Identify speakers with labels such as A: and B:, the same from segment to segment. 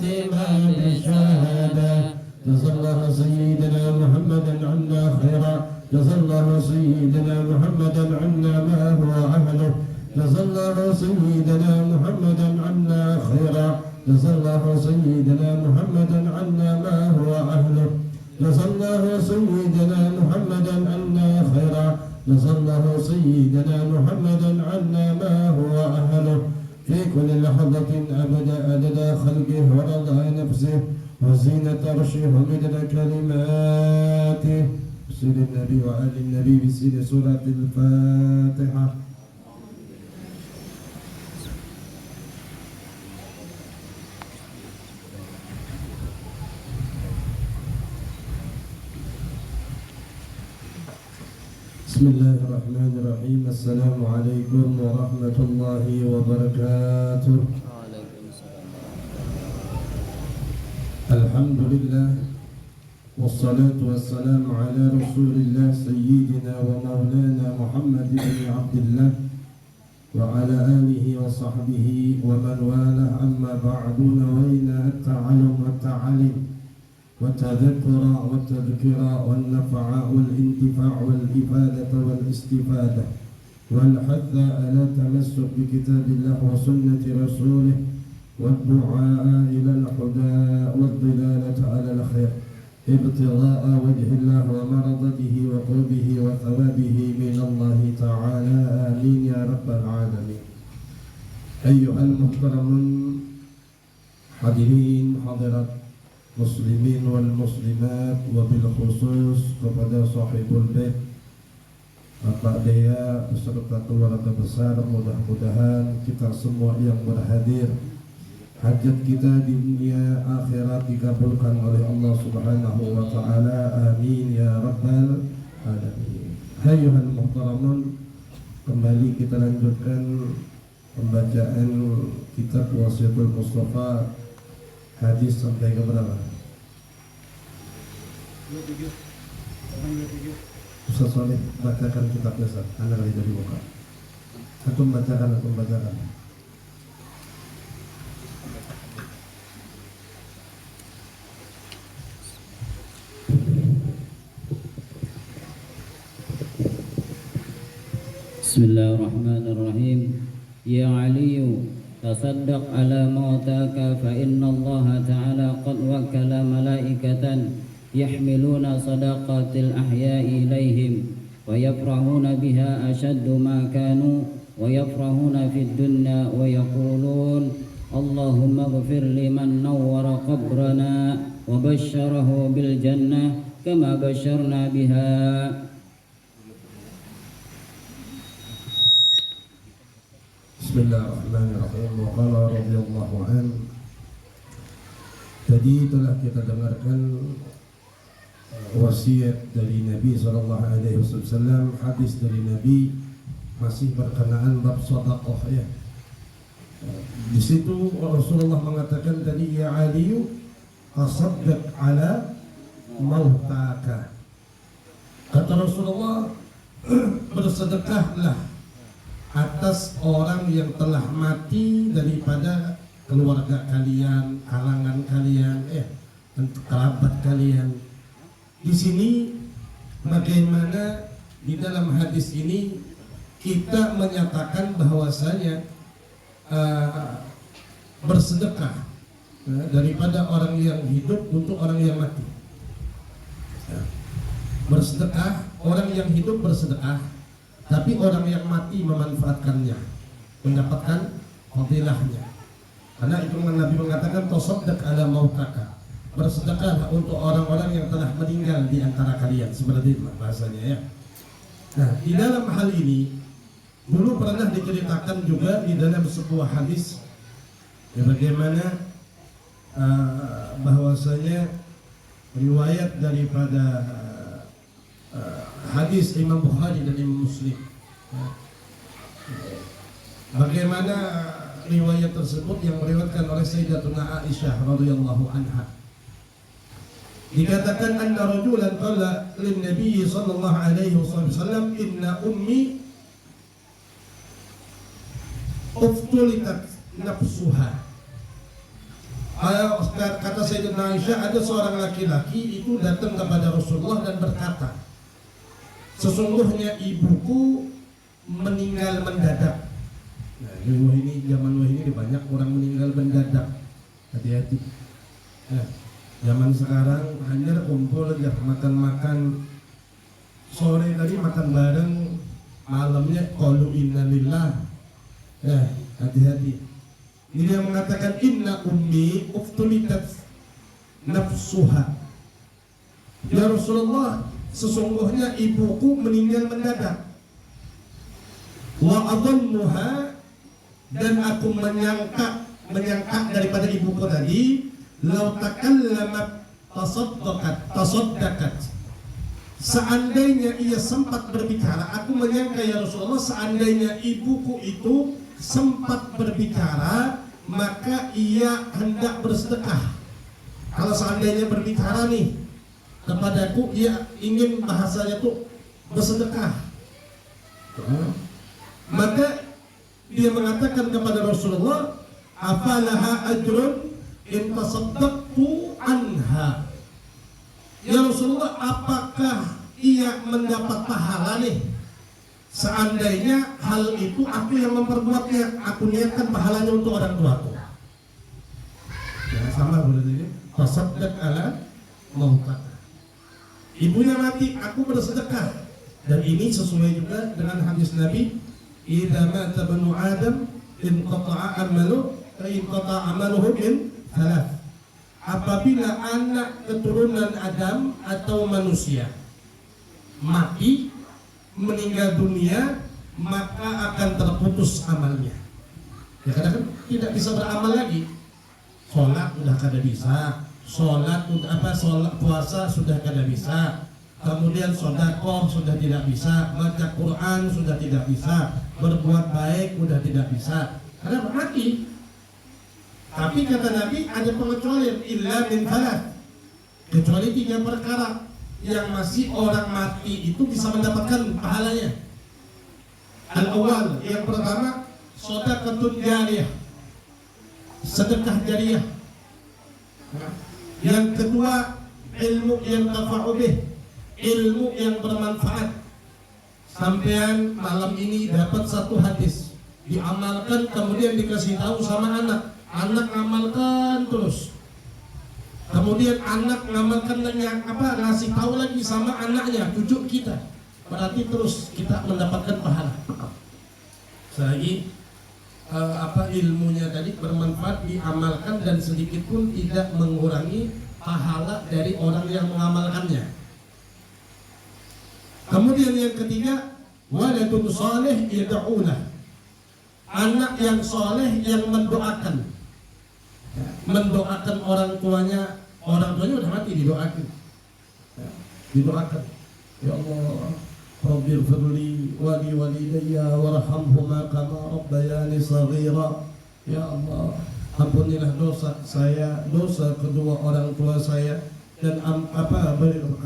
A: خاتما للشهادة جزا الله سيدنا محمدا عنا خيرا جزا الله سيدنا محمدا عنا ما هو أهله جزا الله سيدنا محمدا عنا خيرا جزا الله سيدنا محمدا عنا ما هو أهله جزا الله سيدنا محمدا عنا خيرا جزا الله سيدنا محمدا عنا ما هو أهله في كل لحظة أبدا عدد خلقه ورضا نفسه وزينة عرشه ومدد كلماته بسير النبي وآل النبي بسير سورة الفاتحة. بسم الله الرحمن الرحيم. السلام عليكم ورحمة الله وبركاته. الحمد لله والصلاة والسلام على رسول الله سيدنا ومولانا محمد بن عبد الله وعلى آله وصحبه ومن والاه. أما بعد نوينا التعلم والتعليم والتذكر والتذكير والنفع والانتفاع والإفادة والاستفادة والحث على التمسك بكتاب الله وسنة رسوله والدعاء إلى الهدى والضلالة على الخير ابتغاء وجه الله ومرضته وقربه وثوابه من الله تعالى. آمين يا رب العالمين. أيها المحترمون hadirin hadirat muslimin wal muslimat, wabil khusus kepada sahibul bait Bapak Dea beserta keluarga besar, mudah-mudahan kita semua yang berhadir hajat kita di dunia akhirat dikabulkan oleh Allah Subhanahu wa taala. Amin ya rabbal alamin. Ayyuhal muhtaramun, kembali kita lanjutkan pembacaan kitab Wasiatul Mustafa, hadis sampai ke berapa? 23. Ustaz Saleh bacakan kitabnya, Ustaz. Anda lagi dari buka. Aku bacakan.
B: Bismillahirrahmanirrahim. Ya Aliyu, tasaddaq ala mautaka fa inna Allah ta'ala qad wakkala malaikatan yahmiluna sadaqatil ahya'i ilayhim wa yafrahuna biha ashaddu ma kanu wa yafrahuna fid dunya wa yaqulun Allahumma ighfir liman nawwara qabrana wa basyarahu bil jannah kama basyarna biha.
A: Bismillahirrahmanirrahim. Wa qala radhiyallahu an. Tadi telah kita dengarkan wasiat dari Nabi sallallahu alaihi wasallam, hadis dari Nabi masih berkenaan bab sedekah ya. Di situ Rasulullah mengatakan tadi, ya Ali, tasaddaq ala mautaka. Kata Rasulullah, bersedekahlah atas orang yang telah mati daripada keluarga kalian, kalangan kalian, kerabat kalian. Di sini bagaimana di dalam hadis ini kita menyatakan bahwasanya bersedekah daripada orang yang hidup untuk orang yang mati. Bersedekah, orang yang hidup bersedekah, tapi orang yang mati memanfaatkannya, mendapatkan fadilahnya. Karena itu Nabi mengatakan tasaddaq ala mautaka, bersedekahlah untuk orang-orang yang telah meninggal di antara kalian, seperti itu bahasanya ya. Nah, di dalam hal ini dulu pernah diceritakan juga di dalam sebuah hadis ya, bagaimana bahwasanya riwayat daripada hadis Imam Bukhari dan Imam Muslim. Bagaimana riwayat tersebut yang meriwayatkan oleh Sayyidatuna Aisyah radhiyallahu anha. Dikatakan anna rajulan qala lin Nabi sallallahu alaihi wasallam, inna ummi uftulitat nafsuha Kata Sayyidina Aisyah, ada seorang laki-laki itu datang kepada Rasulullah dan berkata, sesungguhnya ibuku meninggal mendadak. Nah, ini zaman ini banyak orang meninggal mendadak. Hati-hati. Nah, zaman sekarang hanya kumpul aja makan-makan, sore tadi makan bareng, malamnya qalu inna lillah. Nah, hati-hati. Ini yang mengatakan inna ummi uftulitat nafsuha. Ya Rasulullah, sesungguhnya ibuku meninggal mendadak. Wa adhannuha, dan aku menyangka daripada ibuku tadi, law takallamat tasaddaqat. Seandainya ia sempat berbicara, aku menyangka ya Rasulullah, seandainya ibuku itu sempat berbicara, maka ia hendak bersedekah. Kalau seandainya berbicara nih kepadaku, ia ingin bahasanya tuh bersedekah, maka dia mengatakan kepada Rasulullah, afalaha ajrun in tasaddaqtu anha. Ya Rasulullah, apakah ia mendapat pahala nih seandainya hal itu aku yang memperbuatnya, aku niatkan pahalanya untuk orang tuaku. Ya, sama berarti tasaddaq ala mautaka. Ibunya mati, aku bersedekah. Dan ini sesuai juga dengan hadis Nabi, idza mata banu Adam inqata'a amaluhu min thalath. Apabila anak keturunan Adam atau manusia mati, meninggal dunia, maka akan terputus amalnya. Ya, kadang-kadang tidak bisa beramal lagi. Sholat sudah kada bisa, sholat puasa sudah kada bisa, kemudian sedekah sudah tidak bisa, baca Quran sudah tidak bisa, berbuat baik sudah tidak bisa, karena mati. Tapi kata Nabi, ada pengecualian, illa min thalath, kecuali 3 perkara yang masih orang mati itu bisa mendapatkan pahalanya. Al-awwal, yang pertama, shadaqatun jariyah, sedekah jariyah. Yang kedua, ilmu yang tafa'u bih, ilmu yang bermanfaat. Sampean malam ini dapat satu hadis, diamalkan, kemudian dikasih tahu sama anak ngamalkan terus. Kemudian anak ngamalkan ngasih tahu lagi sama anaknya, cucu kita. Berarti terus kita mendapatkan pahala. Selagi ilmunya tadi bermanfaat, diamalkan, dan sedikit pun tidak mengurangi pahala dari orang yang mengamalkannya. Kemudian yang ketiga, waladun salih yad'ulah, anak yang soleh yang mendoakan orang tuanya udah mati, didoakan. Ya Allah, Rabbir firli wali walidayya warhamhuma kama rabbayani saghira. Ya Allah, ampunilah dosa saya, dosa kedua orang tua saya, dan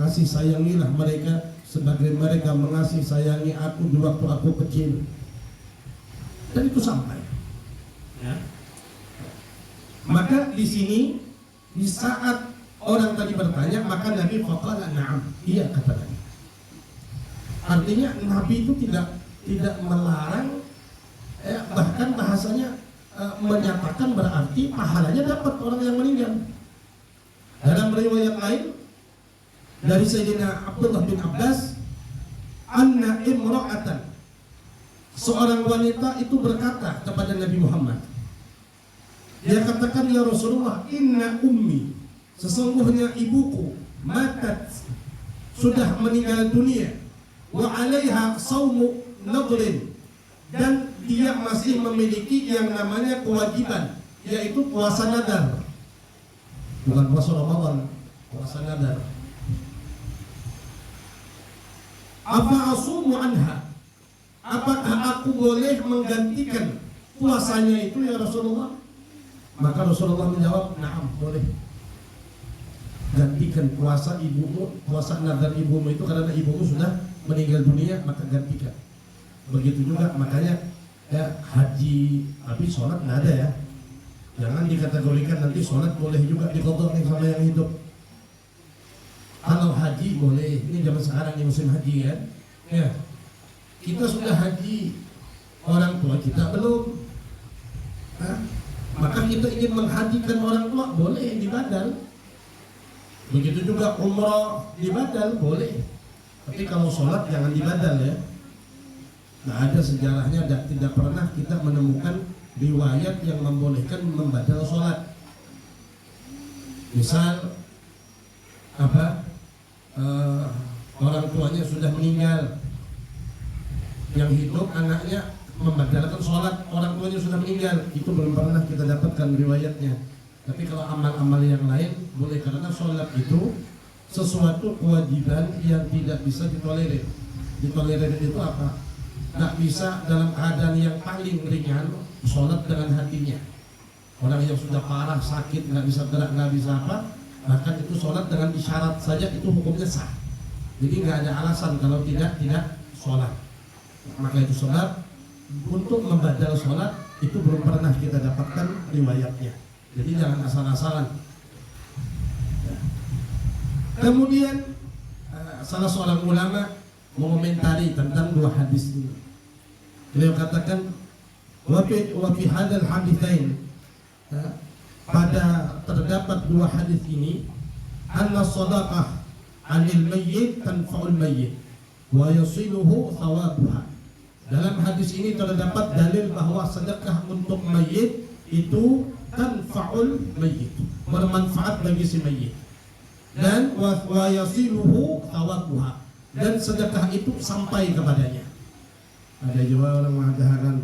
A: kasih sayangilah mereka sebagai mereka mengasihi sayangi aku di waktu aku kecil. Dan itu sampai. Ya. Maka di sini, di saat orang tadi bertanya, maka Nabi faqala na'am, iya, kata Nabi. Artinya Nabi itu tidak melarang, bahkan bahasanya menyatakan berarti pahalanya dapat orang yang meninggal. Dalam riwayat lain dari Sayyidina Abdullah bin Abbas, anna imra'atan, seorang wanita itu berkata kepada Nabi Muhammad, dia katakan, ya Rasulullah, inna ummi, sesungguhnya ibuku, matat, sudah meninggal dunia, wa alaiha saumu nadrin, dan dia masih memiliki yang namanya kewajiban, yaitu puasa nadar. Bukan puasa Ramadan, puasa nadar. Apa asumu anha, apakah aku boleh menggantikan puasanya itu ya Rasulullah? Maka Rasulullah menjawab, na'am, boleh. Gantikan puasa ibumu, puasa nadar ibumu itu, karena ibumu sudah meninggal dunia, maka gantikan. Begitu juga makanya haji, tapi sholat nggak ada ya. Jangan dikategorikan nanti sholat boleh juga diqadha nih sama yang hidup. Kalau haji boleh, ini zaman sekarang yang musim haji kan. Ya. Kita sudah haji, orang tua kita belum. Hah? Maka kita ingin menghajikan orang tua, boleh dibadal. Begitu juga umrah dibadal, boleh. Tapi kalau sholat jangan dibadal ya. Nggak ada sejarahnya, tidak pernah kita menemukan riwayat yang membolehkan membadal sholat. Misal orang tuanya sudah meninggal, yang hidup anaknya membadalkan sholat, orang tuanya sudah meninggal, itu belum pernah kita dapatkan riwayatnya. Tapi kalau amal-amal yang lain boleh, karena sholat itu sesuatu kewajiban yang tidak bisa ditolerir. Ditolerir itu apa? Nggak bisa dalam keadaan yang paling ringan sholat dengan hatinya. Orang yang sudah parah, sakit, nggak bisa gerak, nggak bisa apa, bahkan itu sholat dengan isyarat saja itu hukumnya sah. Jadi nggak ada alasan kalau tidak sholat. Maka itu sholat, untuk membadal sholat itu belum pernah kita dapatkan riwayatnya. Jadi jangan asal-asalan. Kemudian salah seorang ulama mengomentari tentang dua hadis ini. Beliau katakan wa fi hadzal haditsain, pada terdapat dua hadis ini, anna shadaqah 'anil mayyit tanfa'ul mayyit wa yasiluhu thawabuha. Dalam hadis ini terdapat dalil bahwa sedekah untuk mayit itu tanfa'ul mayyit, bermanfaat bagi si mayit, dan wa yasiluhu thawabuha, dan sedekah itu sampai kepadanya. Ada juga orang mengatakan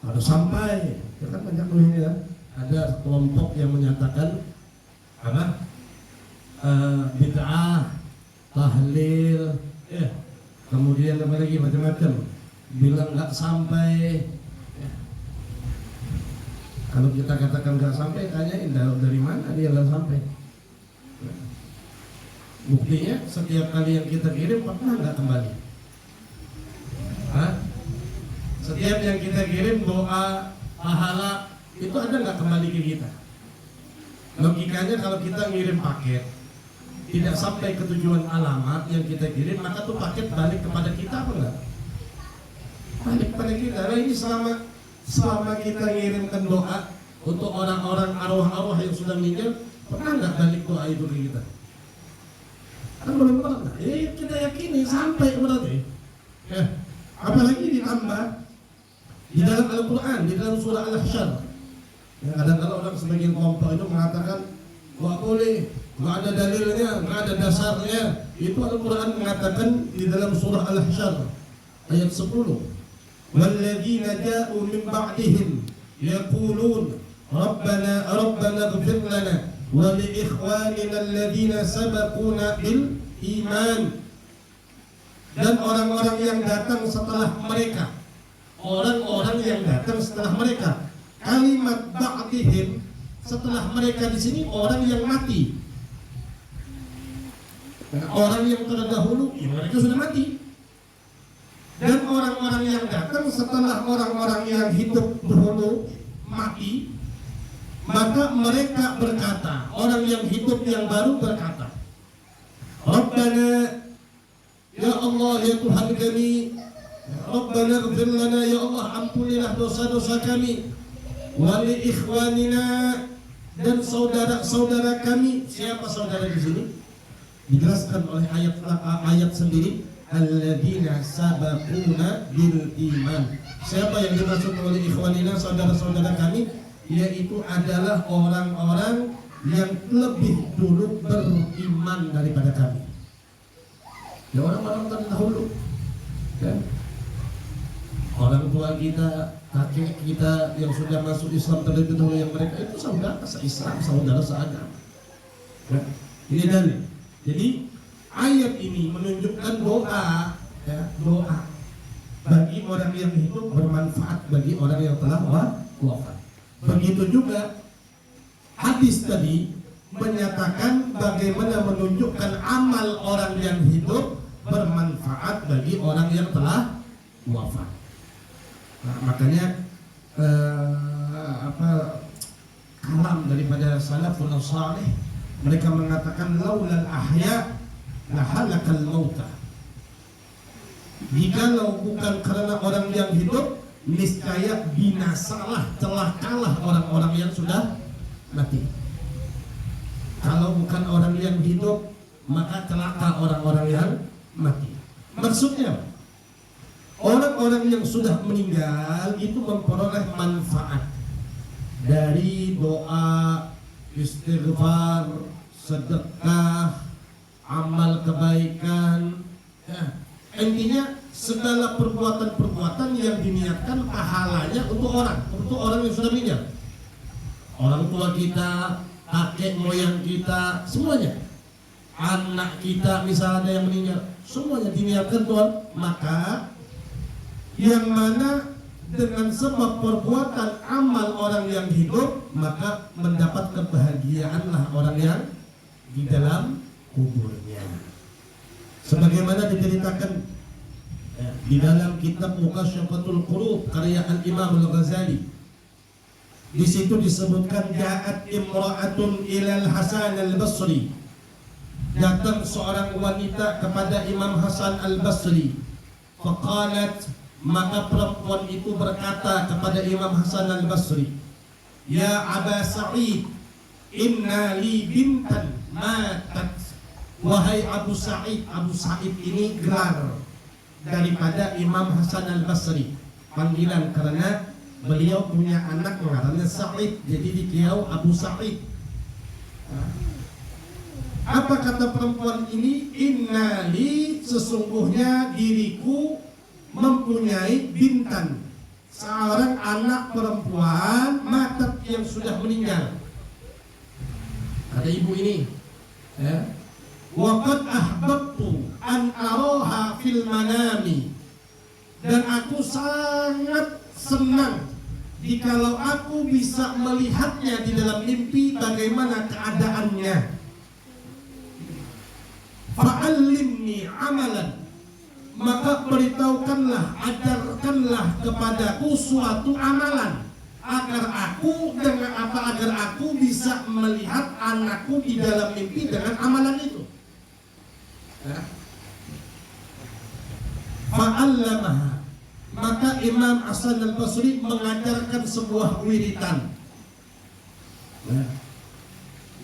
A: harus sampai, ya kan banyak ini ya. Ada kelompok yang menyatakan apa? Bid'ah, tahlil, kemudian apa lagi macam-macam, bilang nggak sampai. Kalau kita katakan nggak sampai, tanyain dari mana dia nggak sampai. Buktinya setiap kali yang kita kirim pernah nggak kembali? Hah? Setiap yang kita kirim doa, pahala, itu ada nggak kembali ke kita? Logikanya kalau kita ngirim paket tidak sampai ke tujuan alamat yang kita kirim, maka tuh paket balik kepada kita apa enggak? Balik kepada kita. Nah ini selama kita ngirimkan doa untuk orang-orang arwah-arwah yang sudah meninggal, pernah nggak balik doa itu ke kita? Kan belum pernah. Kita yakini sampai berarti. Apalagi ditambah di dalam Al-Quran, di dalam surah Al-Hasyr. Kadang-kadang orang sebagian kelompok itu mengatakan nggak boleh, nggak ada dalilnya, nggak ada dasarnya. Itu Al-Quran mengatakan di dalam surah Al-Hasyr ayat 10. Walladzina ja'u min ba'dihim yaqulun Rabbana ighfir lana wa li ikhwanina alladhina sabaquna bil iman. Dan orang-orang yang datang setelah mereka, orang-orang yang datang setelah mereka, kalimat ba'dihim setelah mereka di sini orang yang mati. Orang yang terdahulu, ya mereka sudah mati. Dan orang-orang yang datang setelah orang-orang yang hidup dahulu mati, maka mereka berkata, orang yang hidup yang baru berkata, Rabbana, ya Allah, ya Tuhan kami, Rabbana ighfir lana, ya Allah ampunilah dosa-dosa kami, wa li ikhwanina, dan saudara-saudara kami. Siapa saudara di sini? Dijelaskan oleh ayat sendiri, alladzina sabaquna bil iman. Siapa yang dimaksud oleh ikhwanina, saudara-saudara kami? Yaitu adalah orang-orang yang lebih dulu beriman daripada kami. Ya orang-orang terdahulu, kan? Orang tua kita, kakek kita yang sudah masuk Islam terlebih dahulu, yang mereka itu saudara se-Islam, saudara seagama. Ya, ini dalil. Jadi ayat ini menunjukkan doa, ya, doa bagi orang yang hidup bermanfaat bagi orang yang telah wafat. Begitu juga hadis tadi menyatakan bagaimana menunjukkan amal orang yang hidup bermanfaat bagi orang yang telah wafat. Nah, makanya kalam daripada salafun salih. Mereka mengatakan laulal ahya la halakal mauta. Jikalau bukan karena orang yang hidup, niscaya binasalah, celakalah orang-orang yang sudah mati. Kalau bukan orang yang hidup, maka celaka orang-orang yang mati. Maksudnya, orang-orang yang sudah meninggal itu memperoleh manfaat dari doa, istighfar, sedekah, amal kebaikan. Ya, intinya segala perbuatan-perbuatan yang diniatkan pahalanya untuk orang yang sudah meninggal. Orang tua kita, kakek moyang kita, semuanya. Anak kita misalnya yang meninggal, semuanya diniatkan Tuhan. Maka yang mana dengan sebab perbuatan amal orang yang hidup, maka mendapat kebahagiaanlah orang yang di dalam kuburnya. Sebagaimana diceritakan di dalam kitab Muqasyafatul Qulub karya Al-Imam Al-Ghazali. Di situ disebutkan ja'at imra'atun ilal Hasan Al-Basri. Datang seorang wanita kepada Imam Hasan Al-Basri. Faqalat, maka perempuan itu berkata kepada Imam Hasan Al-Basri, ya Aba Sa'id, inna li bintan matat. Wahai Abu Sa'id. Abu Sa'id ini gelar daripada Imam Hasan Al-Basri, panggilan karena beliau punya anak namanya Sa'id, jadi dikirau Abu Sa'id. Apa kata perempuan ini? Inna li, sesungguhnya diriku mempunyai bintan, seorang anak perempuan matat yang sudah meninggal. Kata ibu ini, wa qad ahbabtu an araha fil manami, dan aku sangat senang jikalau aku bisa melihatnya di dalam mimpi bagaimana keadaannya. Fa'allimni amalan, maka beritahukanlah, ajarkanlah kepadaku suatu amalan agar aku bisa melihat anakku di dalam mimpi dengan amalan itu. Fa'allamaha, maka Imam Hasan Al-Basri mengajarkan sebuah wiritan.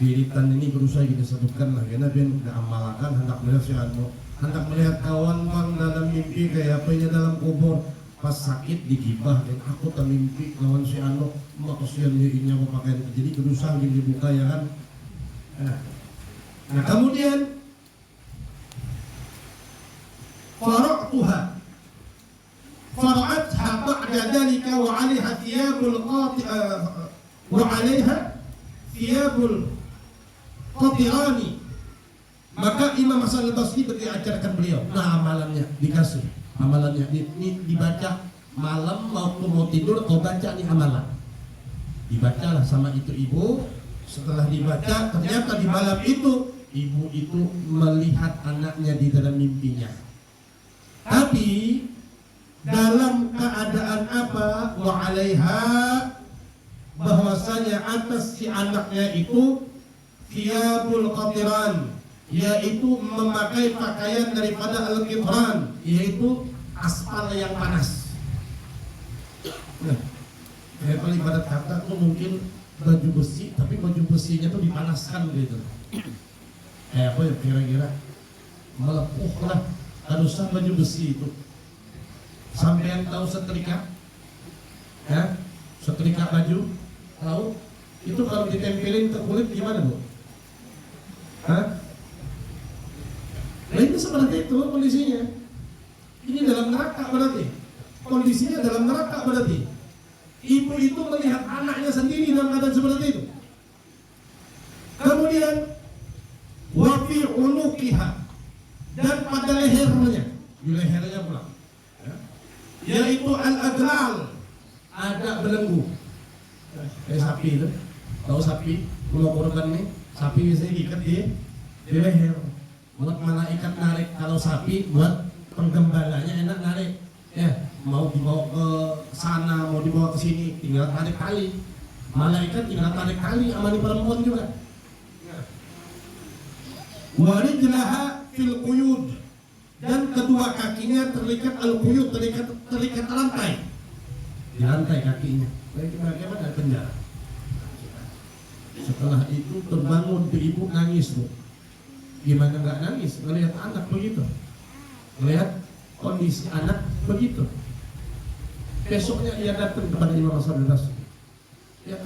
A: Wiritan ini berusaha kita sebutkan lah, karena dia tidak amalkan, hendak melihat si anu, hendak melihat kawan bang dalam mimpi kayak apa ya dalam kubur, pas sakit digibah, dan aku tak mimpi kawan si anu, mak kesian dia ini mau pakai, jadi berusaha gini dibuka ya kan. Nah kemudian fara'tuha fara'atha ba'da dhalika wa 'alaiha thiyabul qatirani. Maka Imam Hasan Al-Basri diajarkan beliau. Nah amalannya dikasih, amalannya ini dibaca malam waktu mau tidur, kau baca nih amalan. Dibacalah sama itu ibu. Setelah dibaca, ternyata di malam itu ibu itu melihat anaknya di dalam mimpinya. Tapi dalam keadaan apa? Wa 'alaiha, bahwasanya atas si anaknya itu thiyabul qatiran, yaitu memakai pakaian daripada al-qitran, yaitu aspal yang panas. Kayak paling ibarat kata tuh mungkin baju besi, tapi baju besinya tuh dipanaskan gitu. Kayak apa ya kira-kira? Melepuh lah, harusnya baju besi itu. Sampean tahu setrika? Ya, setrika baju, tahu? Itu kalau ditempelin ke kulit gimana bu? Hah? Nah itu seperti itu kondisinya. Ini dalam neraka berarti. Kondisinya dalam neraka berarti. Ibu itu melihat anaknya sendiri dalam keadaan seperti itu. Kemudian wa fi unuqiha, dan pada lehernya, di lehernya pula, yaitu al-aglal, ada belenggu. Kayak sapi itu, tahu sapi? Kalau korban nih, sapi biasanya diikat di leher. Buat malaikat narik. Kalau sapi buat penggembalanya enak narik. Ya, mau dibawa ke sana, mau dibawa ke sini, tinggal tarik tali. Malaikat tinggal tarik tali sama di perempuan juga. Warijlaha fil quyud, dan kedua kakinya terikat al-quyud, terikat rantai. Di rantai kakinya. Bagaimana penjara? Setelah itu terbangun tuh ibu, nangis bu. Gimana nggak nangis? Melihat anak begitu, melihat kondisi anak begitu. Besoknya dia datang kepada Imam Hasan al-Basri. Dia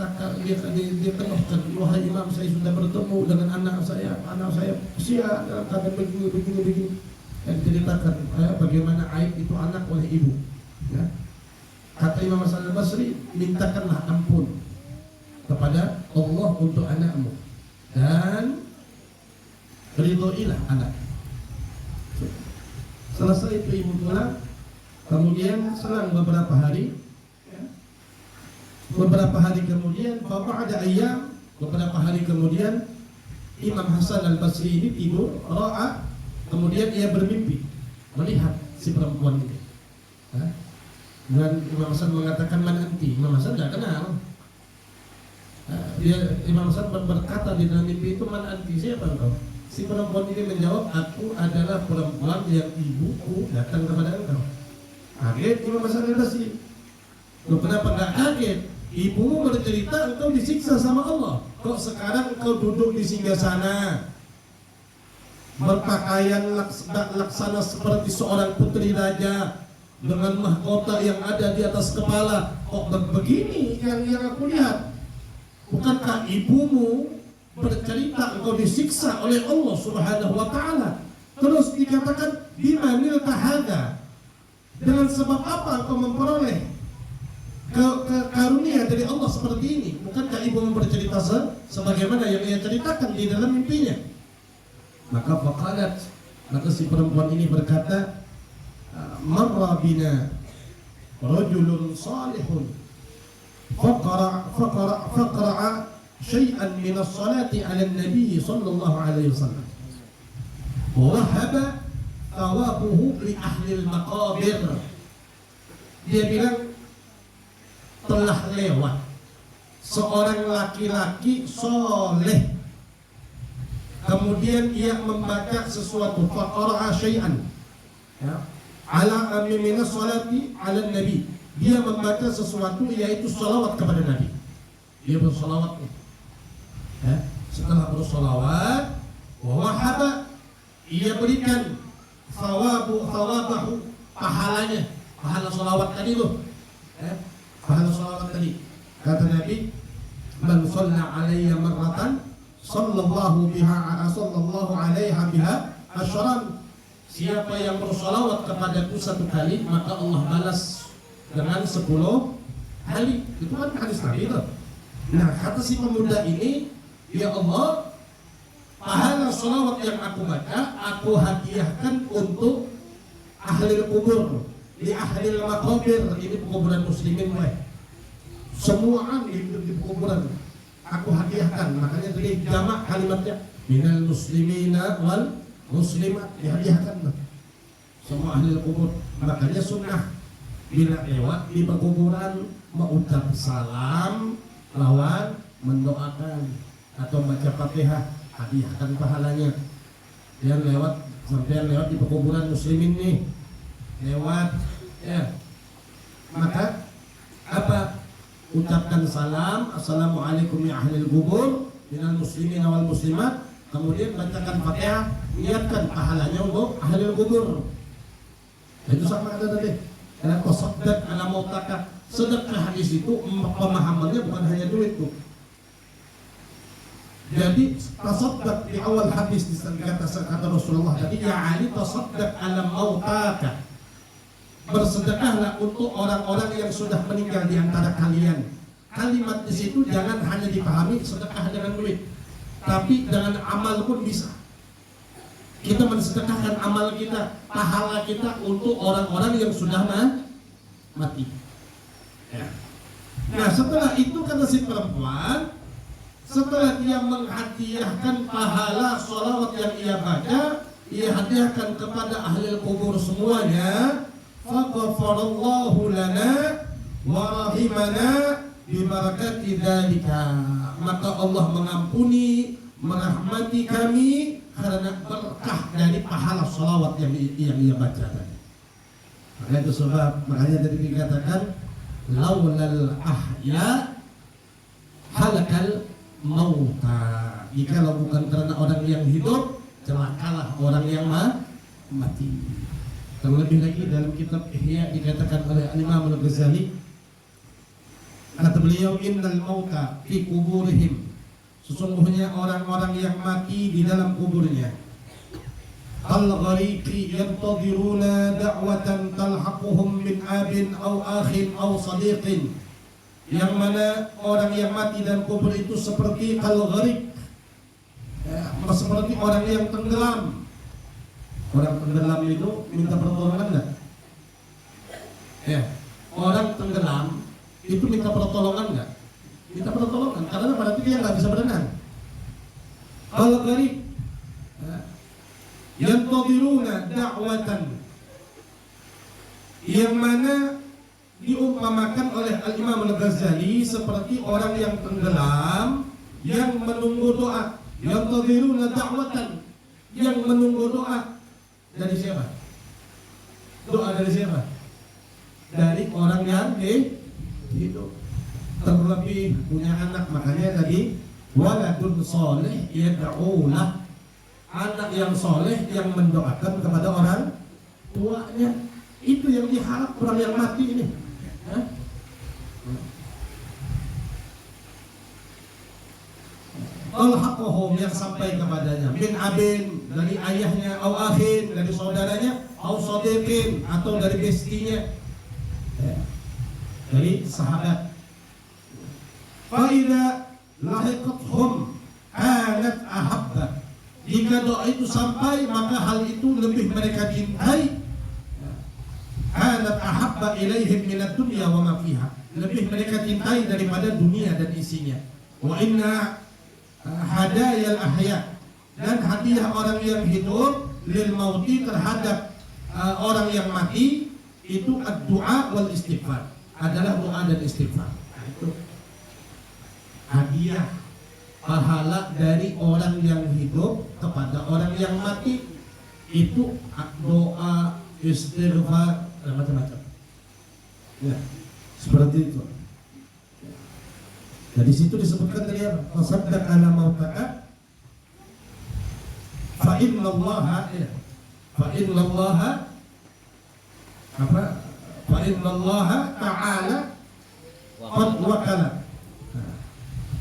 A: keluhkan, wahai Imam, saya sudah bertemu dengan anak saya usia dalam keadaan begini. Dan ceritakan bagaimana aib itu anak oleh ibu. Ya. Kata Imam Hasan al-Basri, mintakanlah ampun kepada Allah untuk anakmu dan ridhoilah anak. Selesai itu ibu pulang, kemudian selang beberapa hari kemudian, ba'da ayyam, beberapa hari kemudian Imam Hasan al-Basri ini tidur, ra'a, kemudian ia bermimpi melihat si perempuan ini. Dan Imam Hasan mengatakan, man anti? Imam Hasan tidak kenal. Imam Hasan berkata di dalam mimpi itu, man anti, siapa engkau? Si perempuan ini menjawab, aku adalah perempuan yang ibuku datang kepada engkau. Kaget Imam Hasan al-Basri. Loh, kenapa enggak kaget? Ibumu bercerita engkau disiksa sama Allah. Kok sekarang engkau duduk di singgasana, berpakaian laksana seperti seorang putri raja dengan mahkota yang ada di atas kepala? Kok begini yang aku lihat? Bukankah ibumu bercerita engkau disiksa oleh Allah Subhanahu wa ta'ala? Terus dikatakan, bimanil tahada, dengan sebab apa engkau memperoleh karunia dari Allah seperti ini? Bukankah ibu bercerita sebagaimana yang ia ceritakan di dalam mimpinya? Maka faqalat, maka si perempuan ini berkata, marra bina rajulun salihun faqra'a syai'an min as-salati 'ala an-nabi sallallahu alaihi wasallam wa wahaba thawabuhu li ahli al-maqabir. Dia bilang, telah lewat seorang laki-laki soleh, kemudian ia membaca sesuatu, faqara'a syai'an, ya, ala amina salati ala nabi, dia membaca sesuatu yaitu salawat kepada Nabi. Dia bersalawat, ya. Setelah bersalawat, wahaba, ia berikan thawabahu, pahalanya, pahala salawat tadi tuh, ya. Pahala salawat tadi. Kata Nabi, man shalla alayya marratan sallallahu alaiha biha asyran. Siapa yang bersalawat kepadaku satu kali, maka Allah balas dengan 10 kali. Itu kan hadis Nabi itu. Nah, kata si pemuda ini, ya Allah, pahala salawat yang aku baca, aku hadiahkan untuk ahli kubur, di ahli maqabir, ini pekuburan muslimin, semua di pekuburan aku hadiahkan. Makanya tadi jamak kalimatnya, minal muslimina wal muslimat, dihadiahkan semua ahli kubur. Makanya sunnah bila lewat di pekuburan mengucap salam lawan mendoakan atau baca Fatihah, hadiahkan pahalanya. Yang lewat, sampai lewat di pekuburan muslimin nih, lewat, ya, maka apa? Ucapkan salam, assalamualaikum ya ahlil kubur minal muslimin wal muslimat, kemudian bacakan Fatihah, niatkan pahalanya untuk ahlil kubur. Itu sama ada tadi, karena tasaddaq ala mautaka, sedekah hadis itu pemahamannya bukan hanya duit tuh. Jadi tasaddaq di awal hadis kata Rasulullah tadi, ya Ali tasaddaq ala mautaka, bersedekahlah untuk orang-orang yang sudah meninggal di antara kalian. Kalimat di situ jangan hanya dipahami sedekah dengan duit, tapi dengan amal pun bisa. Kita mensedekahkan amal kita, pahala kita untuk orang-orang yang sudah mati. Ya. Nah, setelah itu kata si perempuan, setelah dia menghadiahkan pahala sholawat yang ia baca, ia hadiahkan kepada ahli kubur semuanya. Faghfarallahu lana wa rahimana bibarakati dzalika, maka Allah mengampuni, merahmati kami karena berkah dari pahala sholawat yang ia baca tadi. Maka itu sebab, makanya tadi dikatakan laulal ahya halakal mauta. Jikalau bukan karena orang yang hidup, celakalah orang yang mati. Terlebih lagi dalam kitab Ihya dikatakan oleh Imam Al-Ghazali, kata beliau, innal mauta fi kuburihim, sesungguhnya orang-orang yang mati di dalam kuburnya, al-ghariqi yantadiruna da'watan talhaquhum min abin aw akhin aw sadiqin, yang mana orang yang mati dalam kubur itu seperti al-ghariq, seperti orang yang tenggelam. Orang tenggelam itu minta pertolongan enggak? Ya, orang tenggelam itu minta pertolongan enggak? Minta pertolongan, karena berarti dia nggak bisa berenang. Kalau gharib, yantadiruna da'watan, yang mana diumpamakan oleh Al-Imam Al-Ghazali seperti orang yang tenggelam yang menunggu doa. Yantadiruna da'watan, yang menunggu doa. Dari siapa? Doa dari siapa? Dari orang yang hidup. Terlebih punya anak, makanya tadi waladun soleh yad'ulah, anak yang soleh yang mendoakan kepada orang tuanya. Itu yang diharap orang yang mati ini. Alhaqahum, yang sampai kepadanya, min abin, dari ayahnya, au akhin, dari saudaranya, au sadiqin, atau dari bestinya, dari sahabat. Fa'idha lahiqathum kanat ahabba, jika doa itu sampai maka hal itu lebih mereka cintai. Kanat ahabba ilaihim minad dunya wa ma fiha, lebih mereka cintai daripada dunia dan isinya. Wa inna hadayal ahya, dan hadiah orang yang hidup lil mauti, terhadap orang yang mati itu ad-du'a wal istighfar, adalah doa dan istighfar. Itu hadiah pahala dari orang yang hidup kepada orang yang mati, itu doa, istighfar, dan macam-macam. Ya, seperti itu. Dari situ disebutkan tadi apa? Fasaddaq ala mautaka fa innallaha apa? Fa innallaha ta'ala qad wakala.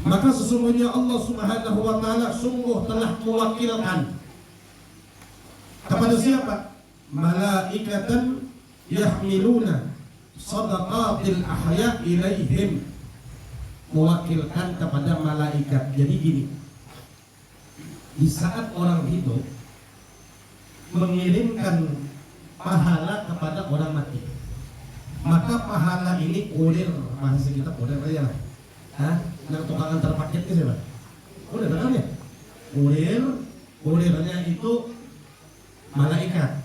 A: Maka sesungguhnya Allah Subhanahu wa taala sungguh telah mewakilkan kepada siapa? Malaikatan yahmiluna sadaqatil ahya ilaihim, mewakilkan kepada malaikat. Jadi gini, di saat orang hidup mengirimkan pahala kepada orang mati, maka pahala ini kurir, bahasa kita kurir aja lah. Yang tukang antar paket itu siapa? Kurir kan ya? Kurirnya itu malaikat.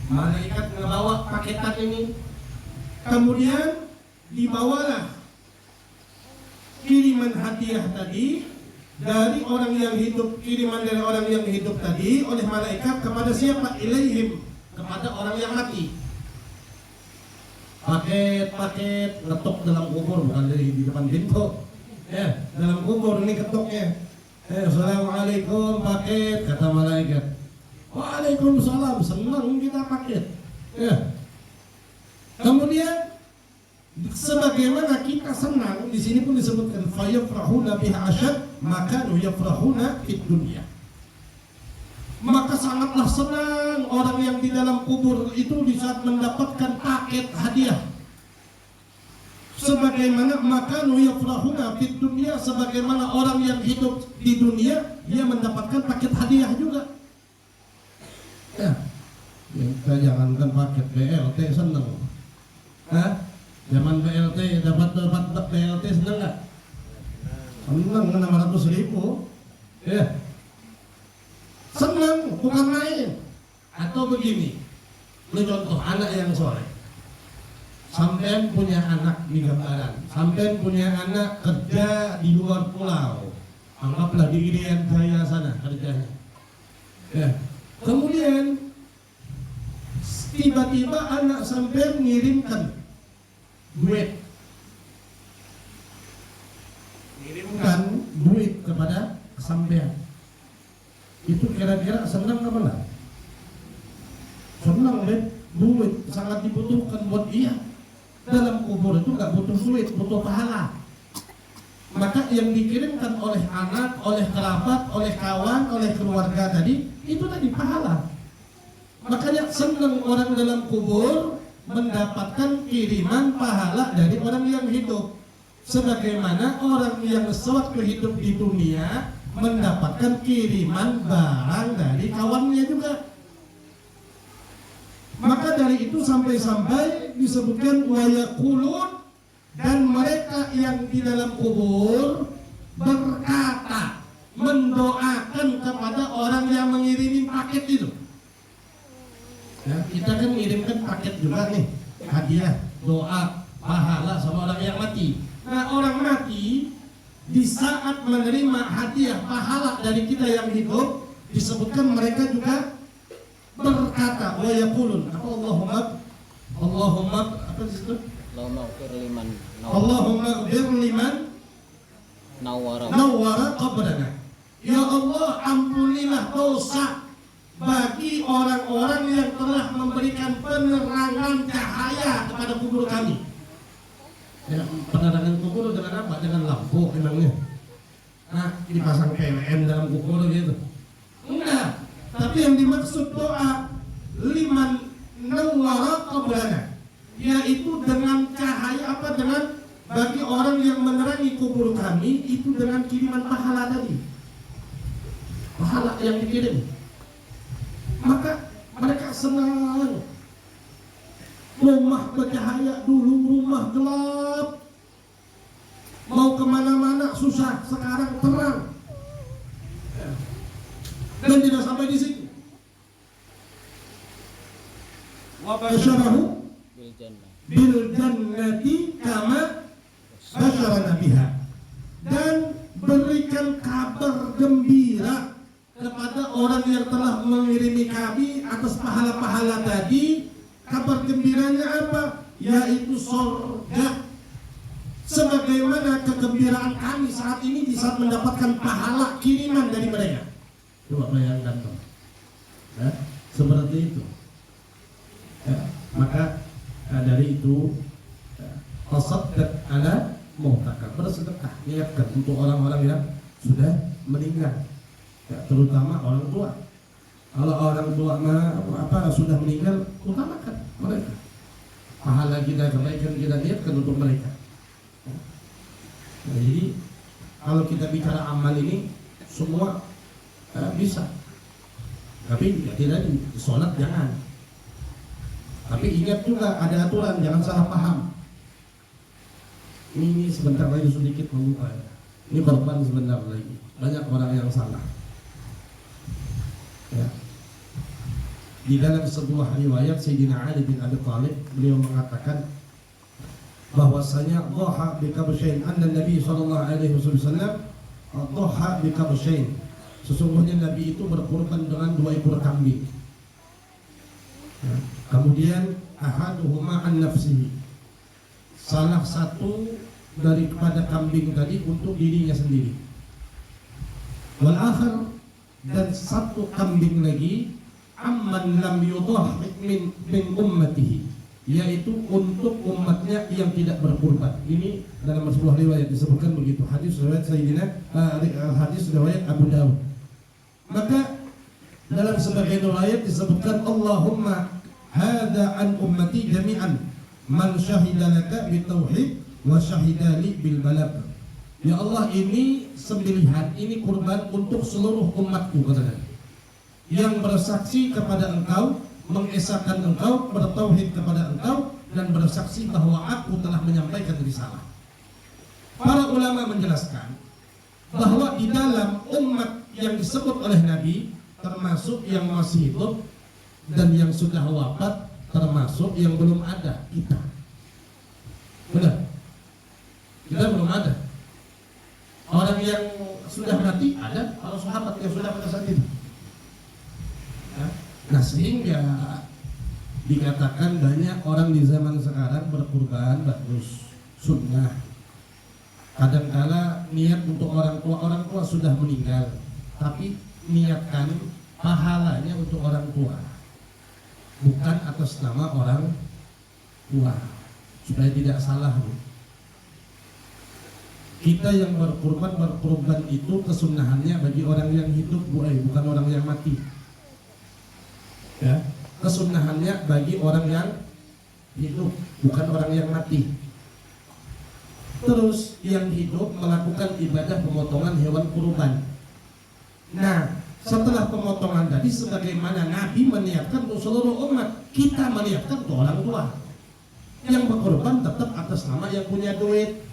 A: Malaikat ngebawa paketan ini, kemudian dibawalah kiriman hadiah tadi dari orang yang hidup, kiriman dari orang yang hidup tadi oleh malaikat kepada siapa? Ilaihim, kepada orang yang mati. Paket ngetok dalam kubur, bukan dari di depan pintu. Dalam kubur ini ketoknya. Assalamualaikum paket, kata malaikat. Waalaikumsalam, senang kita paket. Kemudian sebagaimana kita senang, di sini pun disebutkan fayafrahuna biha asyad maka yafrahuna fid dunya. Maka sangatlah senang orang yang di dalam kubur itu di saat mendapatkan paket hadiah. Sebagaimana maka yafrahuna fid dunya, sebagaimana orang yang hidup di dunia dia mendapatkan paket hadiah juga. Kita jangankan paket BLT senang. Zaman BLT dapat BLT senang nggak? Senang, 600.000. Senang, bukan main. Atau begini, lu contoh anak yang soleh, sampean punya anak di gambaran, sampean punya anak kerja di luar pulau, anggaplah di Irian Jaya sana kerjanya. Ya. Kemudian tiba-tiba anak sampean mengirimkan duit, kepada sampean. Itu kira-kira senang apa enggak? Senang, deh. Duit sangat dibutuhkan buat dia. Dalam kubur itu nggak butuh duit, butuh pahala. Maka yang dikirimkan oleh anak, oleh kerabat, oleh kawan, oleh keluarga tadi, itu tadi pahala. Makanya senang orang dalam kubur mendapatkan kiriman pahala dari orang yang hidup. Sebagaimana orang yang sewaktu hidup di dunia mendapatkan kiriman barang dari kawannya juga. Maka dari itu sampai-sampai disebutkan wa yaqulun, dan mereka yang di dalam kubur berkata, mendoakan kepada orang yang mengirimi paket itu. Ya, kita kan mengirimkan paket juga nih, hadiah, doa, pahala sama orang yang mati. Nah, orang mati di saat menerima hadiah pahala dari kita yang hidup, disebutkan mereka juga berkata wa yaqulun, Allahumma apa disitu? Allahumma ighfir liman nawwara qabrana. Ya Allah, ampunilah dosa bagi orang-orang yang telah memberikan penerangan cahaya kepada kubur kami. Ya, penerangan kubur dengan apa? Dengan lampu emangnya. Nah, dipasang PLN dalam kubur gitu. Enggak. Tapi yang dimaksud doa liman nawwara qabrana, yaitu dengan cahaya apa, dengan bagi orang yang menerangi kubur kami, itu dengan kiriman pahala tadi, pahala yang dikirim. Maka mereka senang. Rumah bercahaya dulu, rumah gelap, mau kemana-mana susah, sekarang terang. Dan tidak sampai di sini. Wabasyarahu bil jannati kama basyarana biha, dan berikan kabar gembira kepada orang yang telah mengirimi kami atas pahala-pahala tadi. Kabar gembiranya apa? Yaitu surga. Sebagaimana kegembiraan kami saat ini di saat mendapatkan pahala kiriman dari mereka. Coba bayangkan dong, ya, seperti itu. Ya, maka dari itu, tasaddaq ala mu'taka, bersedekah, niatkan untuk orang-orang yang sudah meninggal, ya, terutama orang tua. Kalau orang tua sudah meninggal, utamakan mereka. Pahala kita, kebaikan kita niatkan untuk mereka. Nah, jadi kalau kita bicara amal ini semua bisa, tapi tidak di sholat jangan. Tapi ingat juga ada aturan, jangan salah paham. Ini sebentar lagi sedikit membuka. Ini korban sebentar lagi. Banyak orang yang salah. Ya. Di dalam sebuah riwayat Sayyidina Ali bin Abi Thalib, beliau mengatakan bahwasanya dhaha bi kabshain, anna Nabi sallallahu alaihi wasallam dhaha bi kabshain. Sesungguhnya Nabi itu berkorban dengan 2 ekor kambing. Ya. Kemudian ahaduhuma an nafsihi, salah satu daripada kambing tadi untuk dirinya sendiri. Wal akhar, dan satu kambing lagi amman lam yudhah min ummatihi, yaitu untuk umatnya yang tidak berkurban. Ini dalam sebuah riwayat disebutkan begitu. Hadis riwayat hadis riwayat Abu Dawud. Maka dalam sebagian riwayat disebutkan Allahumma hadza an ummati jami'an man syahida laka bitauhid wa syahida li bil balagh. Ya Allah, ini sembelihan, ini kurban untuk seluruh umatku, katanya, yang bersaksi kepada Engkau, mengesahkan Engkau, bertauhid kepada Engkau, dan bersaksi bahwa aku telah menyampaikan risalah. Para ulama menjelaskan bahwa di dalam umat yang disebut oleh Nabi, termasuk yang masih hidup dan yang sudah wafat, termasuk yang belum ada, kita. Benar? Kita belum ada. Orang yang sudah mati ada, kalau sahabat yang sudah pada saat itu. Nah, sehingga dikatakan banyak orang di zaman sekarang berkurban bagus sunnah. Kadangkala niat untuk orang tua sudah meninggal, tapi niatkan pahalanya untuk orang tua, bukan atas nama orang tua, supaya tidak salah. Kita yang berkurban itu kesunahannya bagi orang yang hidup, bukan orang yang mati. Ya, kesunahannya bagi orang yang hidup, bukan orang yang mati. Terus yang hidup melakukan ibadah pemotongan hewan kurban. Nah, setelah pemotongan tadi, sebagaimana Nabi meniatkan untuk seluruh umat, kita meniatkan untuk orang tua. Yang berkorban tetap atas nama yang punya duit.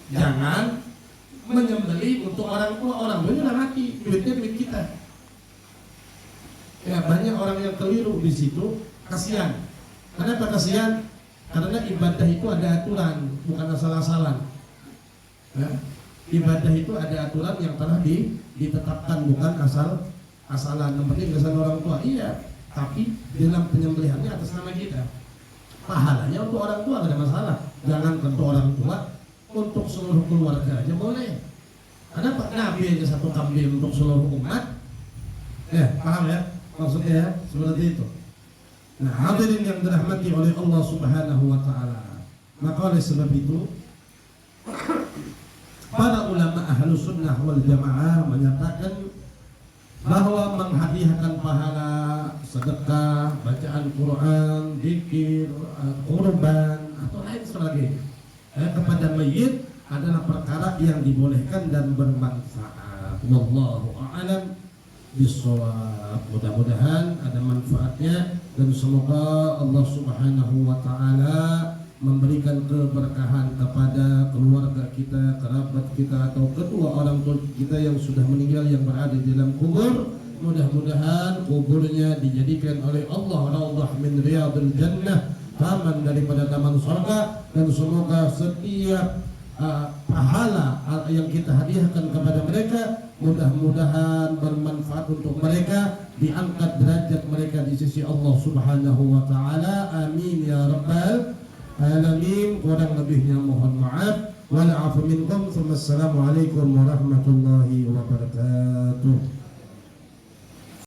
A: Jangan menyembelih untuk orang tua udah mati, duitnya duit kita. Ya, banyak orang yang keliru di situ, kasihan. Kenapa kasihan? Karena ibadah itu ada aturan, bukan asal-asalan. Ya, ibadah itu ada aturan yang telah ditetapkan, bukan asal-asalan. Yang penting kesan orang tua, iya. Tapi dalam penyembelihannya atas nama kita. Pahalanya untuk orang tua, gak ada masalah. Jangan untuk orang tua, untuk seluruh keluarga aja boleh. Ada Pak Nabi aja satu kambing untuk seluruh umat. Ya, paham ya? Maksudnya ya, seperti itu. Nah, hadirin yang dirahmati oleh Allah Subhanahu wa taala. Maka oleh sebab itu para ulama ahlu sunnah wal jamaah menyatakan bahwa menghadiahkan pahala sedekah, bacaan Quran, zikir, kurban atau lain sebagainya kepada mayit adalah perkara yang dibolehkan dan bermanfaat. Wallahu a'lam bishawab. Mudah-mudahan ada manfaatnya dan semoga Allah Subhanahu wa taala memberikan keberkahan kepada keluarga kita, kerabat kita atau kedua orang tua kita yang sudah meninggal yang berada di dalam kubur. Mudah-mudahan kuburnya dijadikan oleh Allah raudhah min riyadil jannah, taman daripada taman surga, dan semoga setiap pahala yang kita hadiahkan kepada mereka mudah-mudahan bermanfaat untuk mereka, diangkat derajat mereka di sisi Allah Subhanahu wa taala. Amin ya rabbal alamin. Kurang lebihnya mohon maaf. Wal afu minkum. Assalamualaikum warahmatullahi wabarakatuh.